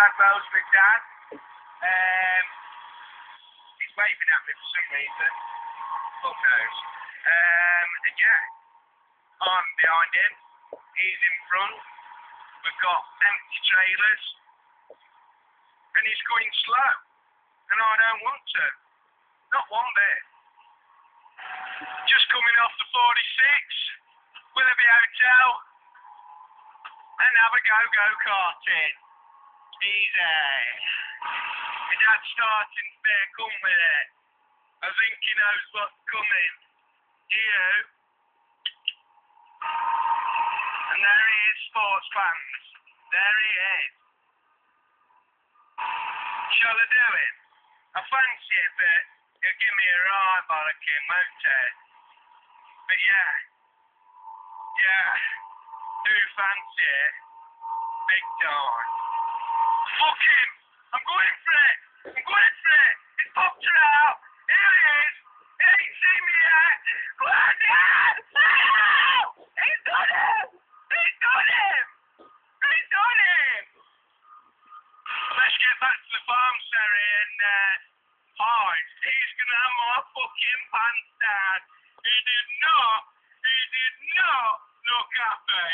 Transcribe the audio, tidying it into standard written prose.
Gladwell's with Dad. He's waving at me for some reason. Fuck knows. And yeah, I'm behind him. He's in front. We've got empty trailers. And he's going slow. And I don't want to. Not one bit. Just coming off the 46. Willoughby Hotel. And have a go-karting. Easy. My dad's starting to bear come with it. I think he knows what's coming. You. And there he is, sports fans. There he is. Shall I do it? I fancy it, but he'll give me a ride, bollocking, won't it? But yeah. Yeah. Do fancy it. Big time. Fuck him! I'm going for it! I'm going for it! He's popped her out! Here he is! He ain't seen me yet! Go on, Dad! No! He's got him! He's got him! He's got him! Let's get back to the farm, Sarah, and hide. He's gonna have my fucking pants, Dad. He did not look at me.